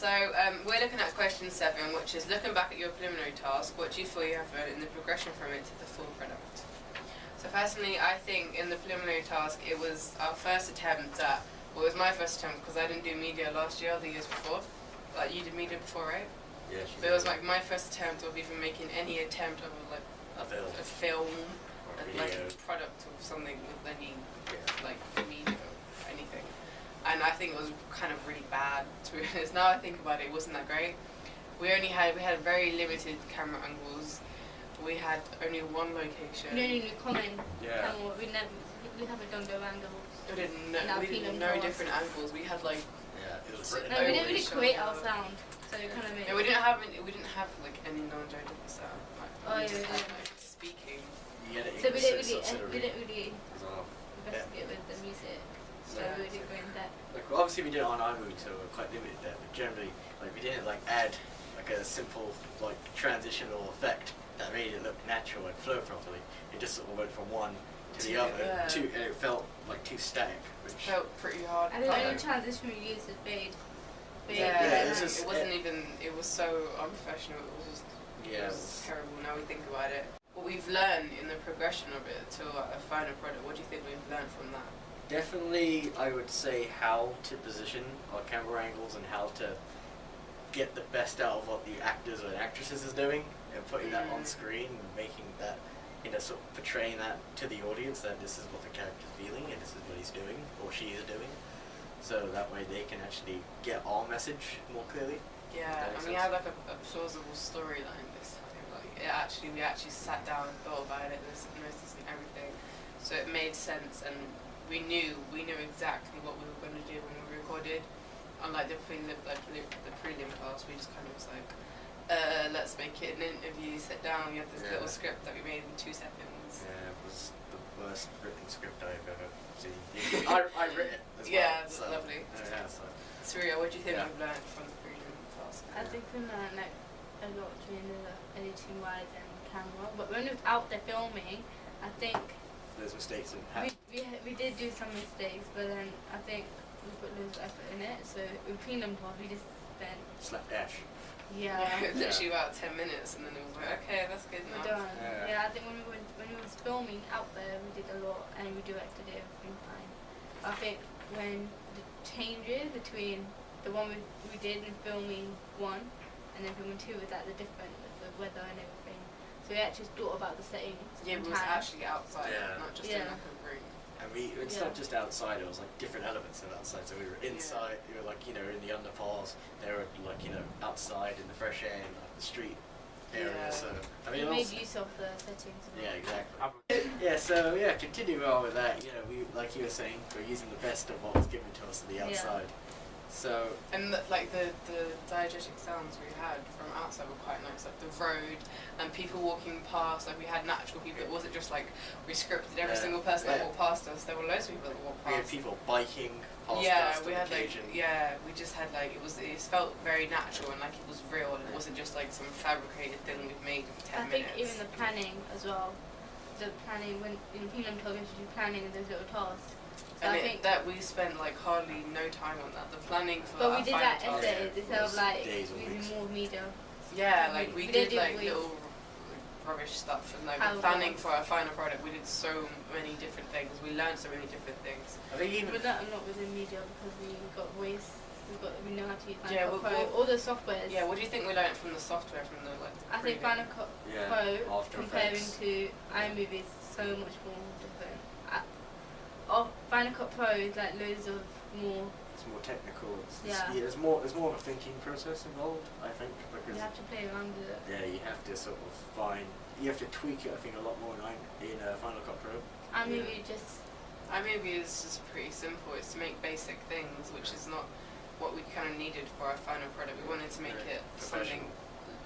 So we're looking at question 7, which is looking back at your preliminary task, what do you feel you have learned in the progression from it to the full product? So personally, I think in the preliminary task, it was our first attempt at, well, it was my first attempt because I didn't do media last year, the years before. Like, you did media before, right? Yeah, but it was like my first attempt of even making any attempt of a film, like a product of something with any like media or anything. And I think it was kind of really bad, to be honest. Now I think about it, it wasn't that great. We had very limited camera angles. We had only one location. No comment. Yeah. We haven't done no angles. We did no different angles. We had like. Yeah, it was written. No, we didn't really create our sound, so it kind of made. No, we didn't have like any non-joking sound. Like, we just had like speaking. So we didn't really investigate with the music. So we didn't go in depth. Like, obviously we did it on iMovie, so we're quite limited there. But generally, like, we didn't like add like a simple like transitional effect that made it look natural and flow properly. It just sort of went from one to the other, and it felt like too static, which felt pretty hard. And the only transition we used was fade. Yeah, it wasn't even. It was so unprofessional. It was just. It was terrible. Now we think about it. What we've learned in the progression of it to a final product. What do you think we've learned from that? Definitely, I would say how to position our camera angles and how to get the best out of what the actors or actresses is doing and putting that on screen and making that, sort of portraying that to the audience that this is what the character's feeling and this is what he's doing or she is doing. So that way they can actually get our message more clearly. Yeah, and we had like a plausible storyline this time. Like we actually sat down and thought about it, noticed everything. So it made sense, and we knew exactly what we were going to do when we recorded. Unlike the prelim class, we just kind of was like, let's make it an interview, sit down, we had this little script that we made in 2 seconds. Yeah, it was the worst written script I've ever seen. I wrote it as well. Yeah, it's lovely. Yeah, so. Surya, what do you think we've learned from the prelim task? I think we learned like a lot during the editing wise and camera, but when we was out there filming, I think there's mistakes in it. We did do some mistakes, but then I think we put loads of effort in it. So with prelim class, we just spent slapdash. Yeah. It was actually about 10 minutes, and then it was like, okay, that's good enough. We're done. Yeah, I think when we was filming out there, we did a lot, and we directed it everything fine. I think when the changes between the one we did in filming 1 and then filming 2 was like the different with the weather and everything. So we actually thought about the settings. Yeah, we was actually outside, not just in like a room. And it's not just outside, it was like different elements of outside. So we were inside, we were like, in the underpass, they were like, outside in the fresh air, in like the street area. So, I mean, we made use of the settings. Yeah, exactly. Continuing on with that, we, like you were saying, we're using the best of what was given to us on the outside. So and like the diegetic sounds we had from outside were quite nice, like the road and people walking past. Like we had natural people. It wasn't just like we scripted every single person that walked past us. There were loads of people that walked past. We had people biking past us. We had we just had like it felt very natural and like it was real. And it wasn't just like some fabricated thing we've made in 10 minutes. I think even the planning as well. The planning when in prelim told us to do planning and those little tasks. And I think that we spent like hardly no time on that. The planning for but we did that essays instead of like using more media. Yeah, like we did like little rubbish stuff and like the planning for our final product. We did so many different things. We learned so many different things. We learned a lot within media because we got voice. We know how to use Final Cut Pro. All the softwares. Yeah, what do you think we learned from the software from the like? I think Final Cut Pro comparing to iMovie is so much more different. Final Cut Pro is like loads of more. It's more technical. There's more of a thinking process involved, I think, because you have to play around with it. Yeah, you have to sort of you have to tweak it. I think a lot more in Final Cut Pro. iMovie is just pretty simple. It's to make basic things, which is not what we kind of needed for our final product. We wanted to make it something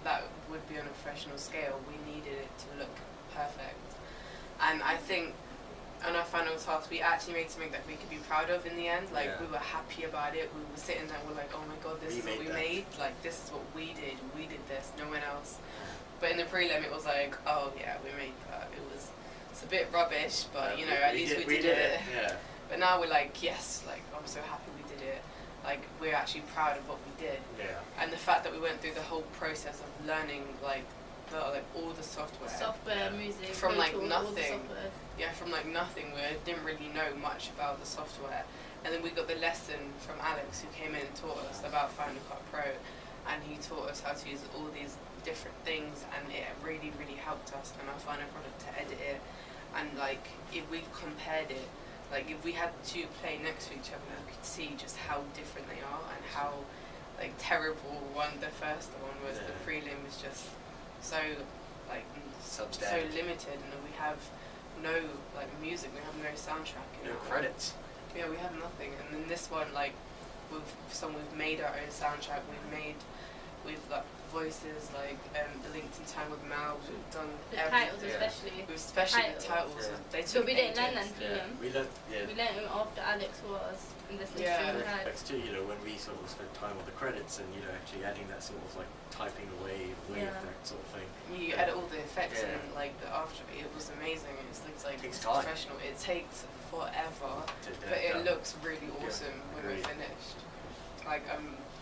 that would be on a professional scale. We needed it to look perfect, and I think. On our final task, we actually made something that we could be proud of in the end. Like, we were happy about it. We were sitting there and we're like, oh my god, this is what we made. Like, this is what we did. We did this, no one else. But in the prelim, it was like, oh yeah, we made that. It's a bit rubbish, but at least we did it. Yeah. But now we're like, yes, like, I'm so happy we did it. Like, we're actually proud of what we did. Yeah. and the fact that we went through the whole process of learning like all the software. Software, music, From, Pro like, Tools, all the nothing. software. Yeah, from like nothing, we didn't really know much about the software, and then we got the lesson from Alex, who came in and taught us about Final Cut Pro, and he taught us how to use all these different things, and it really, really helped us in our final product to edit it. And like, if we compared it, like if we had to play next to each other, we could see just how different they are and how like terrible the first one was. Yeah. The prelim was just so like so Substandard. limited, and then we have no like music, we have no soundtrack. No credits. Yeah, we have nothing. And then this one, like, we've made our own soundtrack. We've like voices, like linked in time with Mal. We've done The everything. titles Yeah. especially. Especially the titles. Yeah. They So took we didn't learn ages. them Yeah, freedom. we learned. Yeah. We learned them after Alex was in this Yeah. list we had. Next too, you know, when we sort of spent time on the credits and, you know, actually adding that sort of like typing away Yeah. effect sort of thing. You edit all the effects Yeah. and like the after. It was amazing. It's like Takes time. professional. It takes forever, To but it done. looks really Yeah, awesome when we're agreed. finished. Like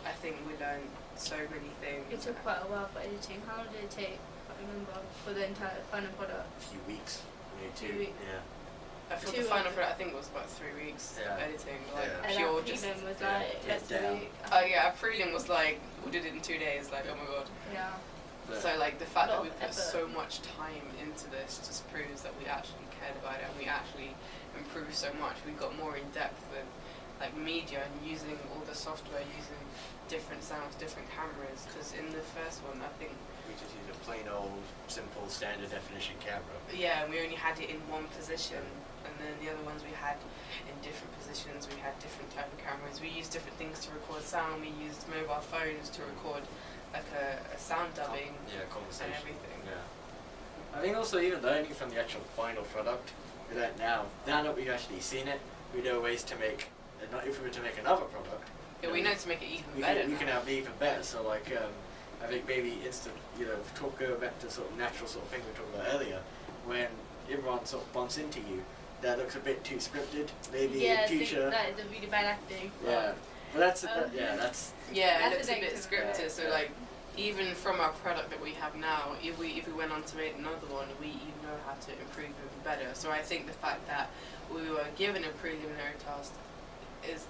I think we learned so many things. It took quite a while for editing. How long did it take? I can't remember, for the entire final product. A few weeks, maybe 2. 2 weeks. Yeah. For Two the final of- product, I think it was about 3 weeks Yeah. editing, like Yeah. And pure that just. prelim was yeah, like, get let's do down. it. Oh yeah, our prelim was like we did it in 2 days. Like oh my god. Yeah. But So like the fact that Lot we of put effort. so much time into this just proves that we actually cared about it and we actually improved so much. We got more in depth with like media and using all the software, using different sounds, different cameras. Because in the first one, I think we just used a plain old, simple, standard definition camera. yeah, we only had it in one position, and then the other ones we had in different positions. We had different type of cameras. We used different things to record sound. We used mobile phones to record like a sound dubbing Yeah, and conversation. everything. Yeah. I think also even learning from the actual final product, that now that we've actually seen it, we know ways to make, if we were to make another product. Yeah, we know to make it even we better. can, we can now. have even better. So like, I think maybe go back to sort of natural sort of thing we were talking about earlier, when everyone sort of bumps into you, that looks a bit too scripted. Maybe Yeah, in future. that is a really bad acting. Yeah, but that's Um, that's Yeah, That's it looks the a bit negative. scripted. Yeah, So yeah. like, even from our product that we have now, if we went on to make another one, we even know how to improve even better. So I think the fact that we were given a preliminary task is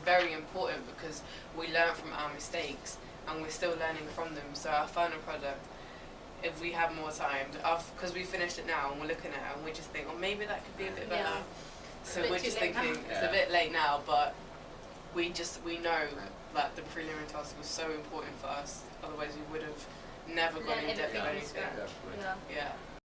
very important because we learn from our mistakes and we're still learning from them. So our final product, if we have more time, because we finished it now and we're looking at it and we just think, oh, maybe that could be a bit better. Yeah. So A bit we're too just late now. thinking it's Yeah. a bit late now, but we know that the preliminary task was so important for us. Otherwise, we would have never gone Learn in depth everything with from anything. scratch. Definitely. Yeah. Yeah.